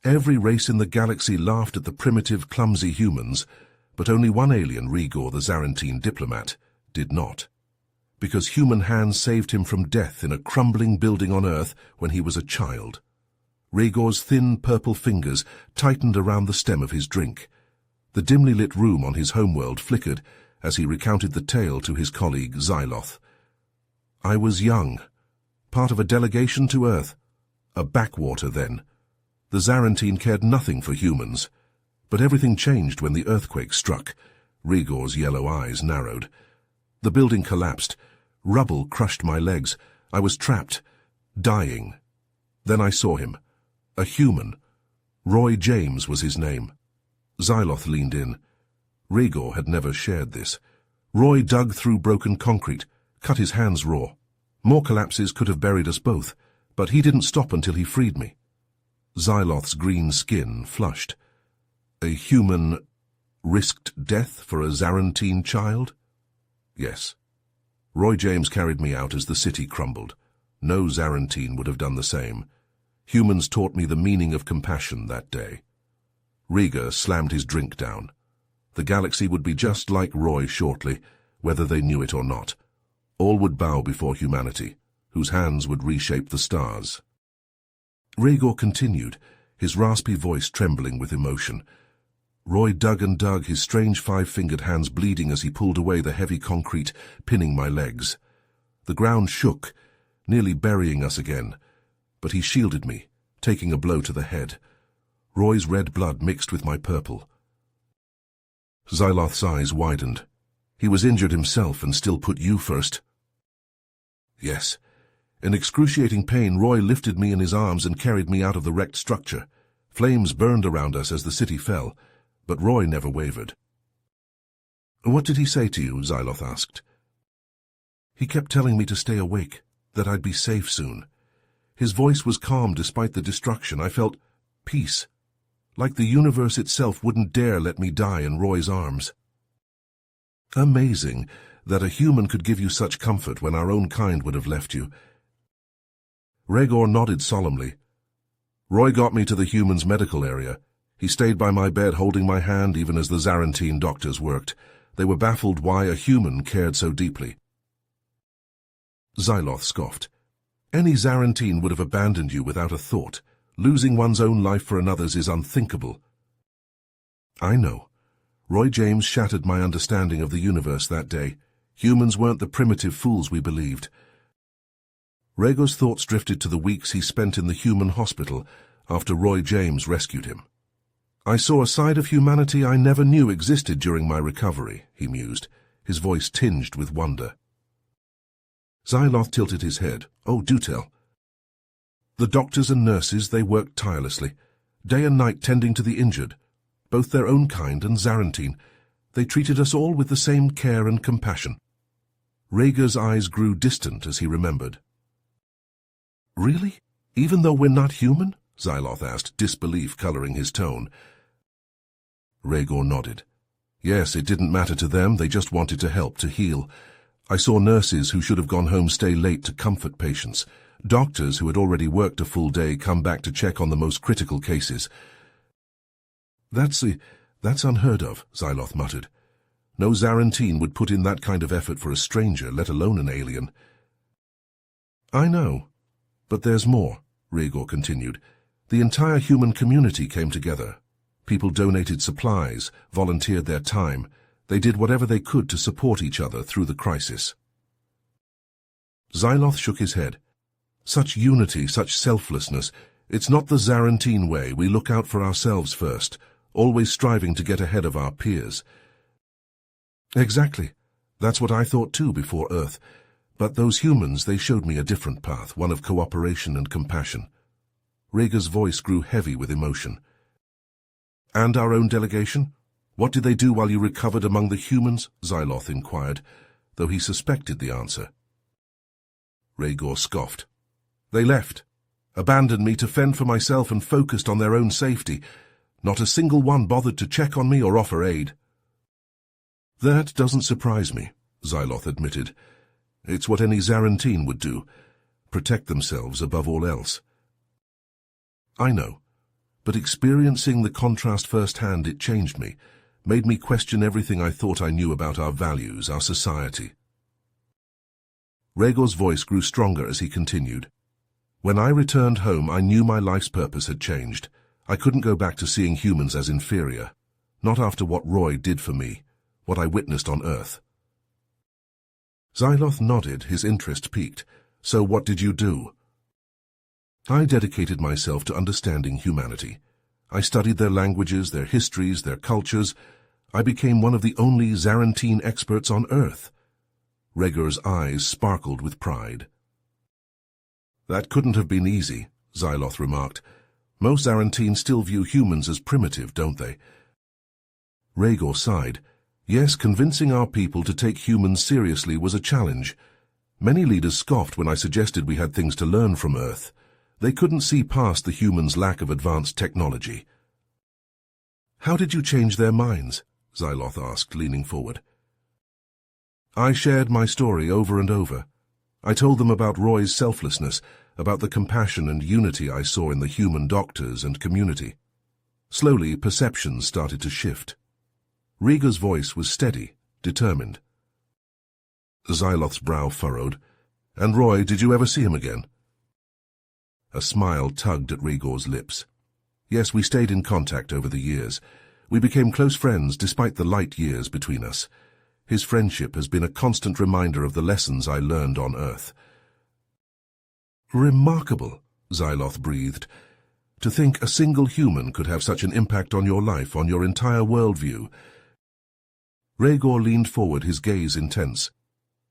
Every race in the galaxy laughed at the primitive, clumsy humans, but only one alien, Rigor the Zarantine diplomat, did not. Because human hands saved him from death in a crumbling building on Earth when he was a child. Rigor's thin, purple fingers tightened around the stem of his drink. The dimly lit room on his homeworld flickered as he recounted the tale to his colleague Xyloth. I was young, part of a delegation to Earth, a backwater then. The Zarantine cared nothing for humans, but everything changed when the earthquake struck. Rigor's yellow eyes narrowed. The building collapsed. Rubble crushed my legs. I was trapped, dying. Then I saw him. A human. Roy James was his name. Xyloth leaned in. Rigor had never shared this. Roy dug through broken concrete, cut his hands raw. More collapses could have buried us both, but he didn't stop until he freed me. Xyloth's green skin flushed. A human risked death for a Zarantine child? Yes. Roy James carried me out as the city crumbled. No Zarantine would have done the same. Humans taught me the meaning of compassion that day. Rigor slammed his drink down. The galaxy would be just like Roy shortly, whether they knew it or not. All would bow before humanity, whose hands would reshape the stars. Rigor continued, his raspy voice trembling with emotion. Roy dug and dug, his strange five-fingered hands bleeding as he pulled away the heavy concrete, pinning my legs. The ground shook, nearly burying us again, but he shielded me, taking a blow to the head. Roy's red blood mixed with my purple. Xyloth's eyes widened. He was injured himself and still put you first. Yes. In excruciating pain, Roy lifted me in his arms and carried me out of the wrecked structure. Flames burned around us as the city fell, but Roy never wavered. What did he say to you? Xyloth asked. He kept telling me to stay awake, that I'd be safe soon. His voice was calm despite the destruction. I felt peace, like the universe itself wouldn't dare let me die in Roy's arms. Amazing that a human could give you such comfort when our own kind would have left you. Rigor nodded solemnly. Roy got me to the humans' medical area. He stayed by my bed holding my hand even as the Zarantine doctors worked. They were baffled why a human cared so deeply. Xyloth scoffed. Any Zarantine would have abandoned you without a thought. Losing one's own life for another's is unthinkable. I know. Roy James shattered my understanding of the universe that day. Humans weren't the primitive fools we believed. Rigor's thoughts drifted to the weeks he spent in the human hospital after Roy James rescued him. I saw a side of humanity I never knew existed during my recovery, he mused, his voice tinged with wonder. Xyloth tilted his head. Oh, do tell. The doctors and nurses, they worked tirelessly, day and night tending to the injured, both their own kind and Zarantine. They treated us all with the same care and compassion. Rigor's eyes grew distant as he remembered. Really? Even though we're not human? Xyloth asked, disbelief coloring his tone. Rigor nodded. Yes, it didn't matter to them, they just wanted to help, to heal. I saw nurses who should have gone home stay late to comfort patients, doctors who had already worked a full day come back to check on the most critical cases. That's unheard of, Xyloth muttered. No Zarantine would put in that kind of effort for a stranger, let alone an alien. I know. But there's more, Rigor continued. The entire human community came together. People donated supplies, volunteered their time. They did whatever they could to support each other through the crisis. Xyloth shook his head. Such unity, such selflessness. It's not the Zarantine way. We look out for ourselves first, always striving to get ahead of our peers. Exactly. That's what I thought too before Earth. But those humans, they showed me a different path, one of cooperation and compassion. Rigor's voice grew heavy with emotion. And our own delegation? What did they do while you recovered among the humans? Xyloth inquired, though he suspected the answer. Rigor scoffed. They left, abandoned me to fend for myself and focused on their own safety. Not a single one bothered to check on me or offer aid. That doesn't surprise me, Xyloth admitted. It's what any Zarantine would do, protect themselves above all else. I know, But experiencing the contrast firsthand, it changed me, made me question everything I thought I knew about our values, our society. Rhaegor's voice grew stronger as he continued. When I returned home, I knew my life's purpose had changed. I couldn't go back to seeing humans as inferior, not after what Roy did for me, what I witnessed on Earth. Xyloth nodded, his interest piqued. So what did you do? I dedicated myself to understanding humanity. I studied their languages, their histories, their cultures. I became one of the only Zarantine experts on Earth. Rhaegor's eyes sparkled with pride. That couldn't have been easy, Xyloth remarked. Most Zarantines still view humans as primitive, don't they? Rhaegor sighed. Yes, convincing our people to take humans seriously was a challenge. Many leaders scoffed when I suggested we had things to learn from Earth. They couldn't see past the humans' lack of advanced technology. How did you change their minds? Xyloth asked, leaning forward. I shared my story over and over. I told them about Roy's selflessness, about the compassion and unity I saw in the human doctors and community. Slowly, perceptions started to shift. Rhaegor's voice was steady, determined. Xyloth's brow furrowed. And Roy, did you ever see him again? A smile tugged at Rhaegor's lips. Yes, we stayed in contact over the years. We became close friends despite the light years between us. His friendship has been a constant reminder of the lessons I learned on Earth. Remarkable, Xyloth breathed. To think a single human could have such an impact on your life, on your entire worldview. Rhaegor leaned forward, his gaze intense.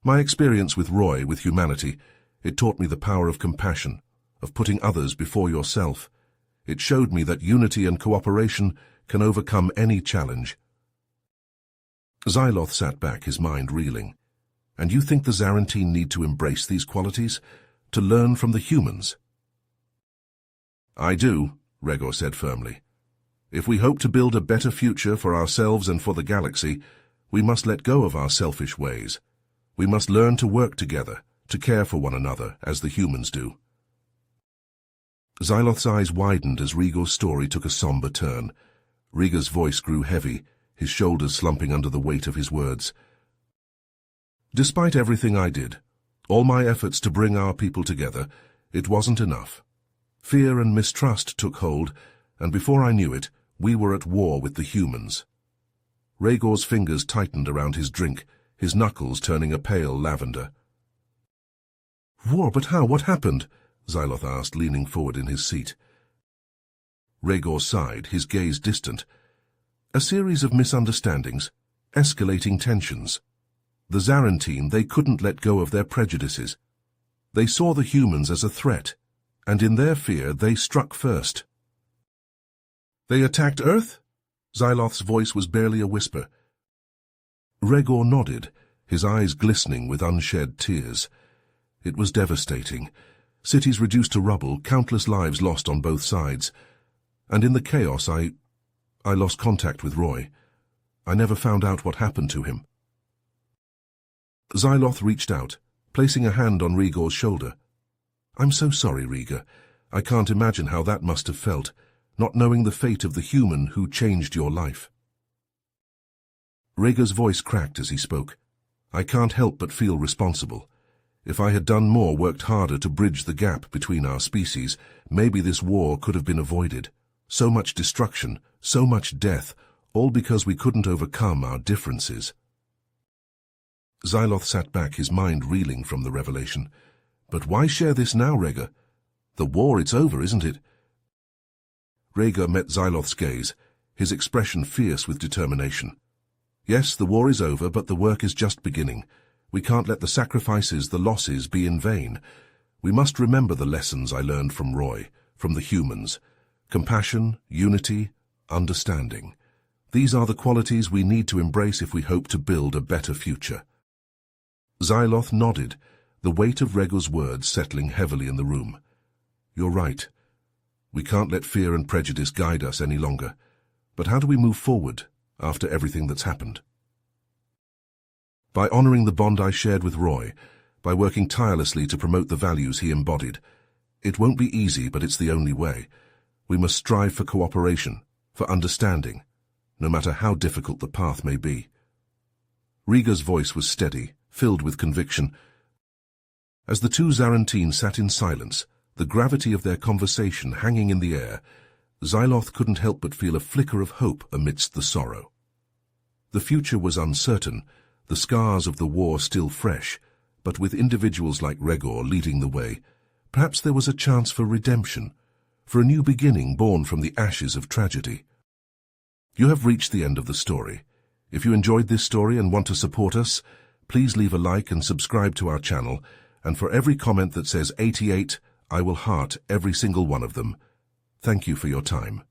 My experience with Roy, with humanity, it taught me the power of compassion, of putting others before yourself. It showed me that unity and cooperation can overcome any challenge. Xyloth sat back, his mind reeling. And you think the Zarantine need to embrace these qualities? To learn from the humans? I do, Rhaegor said firmly. If we hope to build a better future for ourselves and for the galaxy, we must let go of our selfish ways. We must learn to work together, to care for one another, as the humans do. Xyloth's eyes widened as Rhaegor's story took a somber turn. Rhaegor's voice grew heavy, his shoulders slumping under the weight of his words. Despite everything I did, all my efforts to bring our people together, it wasn't enough. Fear and mistrust took hold, and before I knew it, we were at war with the humans. Rhaegor's fingers tightened around his drink, his knuckles turning a pale lavender. War? But how? What happened? Xyloth asked, leaning forward in his seat. Rhaegor sighed, his gaze distant. A series of misunderstandings, escalating tensions. The Zarantine, they couldn't let go of their prejudices. They saw the humans as a threat, and in their fear they struck first. They attacked Earth? Xyloth's voice was barely a whisper. Rhaegor nodded, his eyes glistening with unshed tears. It was devastating. Cities reduced to rubble, countless lives lost on both sides. And in the chaos, I lost contact with Roy. I never found out what happened to him. Xyloth reached out, placing a hand on Rhaegor's shoulder. I'm so sorry, Rhaegor. I can't imagine how that must have felt, not knowing the fate of the human who changed your life. Rhaegor's voice cracked as he spoke. I can't help but feel responsible. If I had done more, worked harder to bridge the gap between our species, maybe this war could have been avoided. So much destruction, so much death, all because we couldn't overcome our differences. Xyloth sat back, his mind reeling from the revelation. But why share this now, Rhaegor? The war, it's over, isn't it? Rhaegor met Xyloth's gaze, his expression fierce with determination. Yes, the war is over, but the work is just beginning. We can't let the sacrifices, the losses, be in vain. We must remember the lessons I learned from Roy, from the humans. Compassion, unity, understanding. These are the qualities we need to embrace if we hope to build a better future. Xyloth nodded, the weight of Rhaegor's words settling heavily in the room. You're right. We can't let fear and prejudice guide us any longer. But how do we move forward after everything that's happened? By honoring the bond I shared with Roy, by working tirelessly to promote the values he embodied. It won't be easy, but it's the only way. We must strive for cooperation, for understanding, no matter how difficult the path may be. Riga's voice was steady, filled with conviction. As the two Zarantine sat in silence, the gravity of their conversation hanging in the air, Xyloth couldn't help but feel a flicker of hope amidst the sorrow. The future was uncertain, the scars of the war still fresh, but with individuals like Regor leading the way, perhaps there was a chance for redemption, for a new beginning born from the ashes of tragedy. You have reached the end of the story. If you enjoyed this story and want to support us, please leave a like and subscribe to our channel, and for every comment that says 88, I will heart every single one of them. Thank you for your time.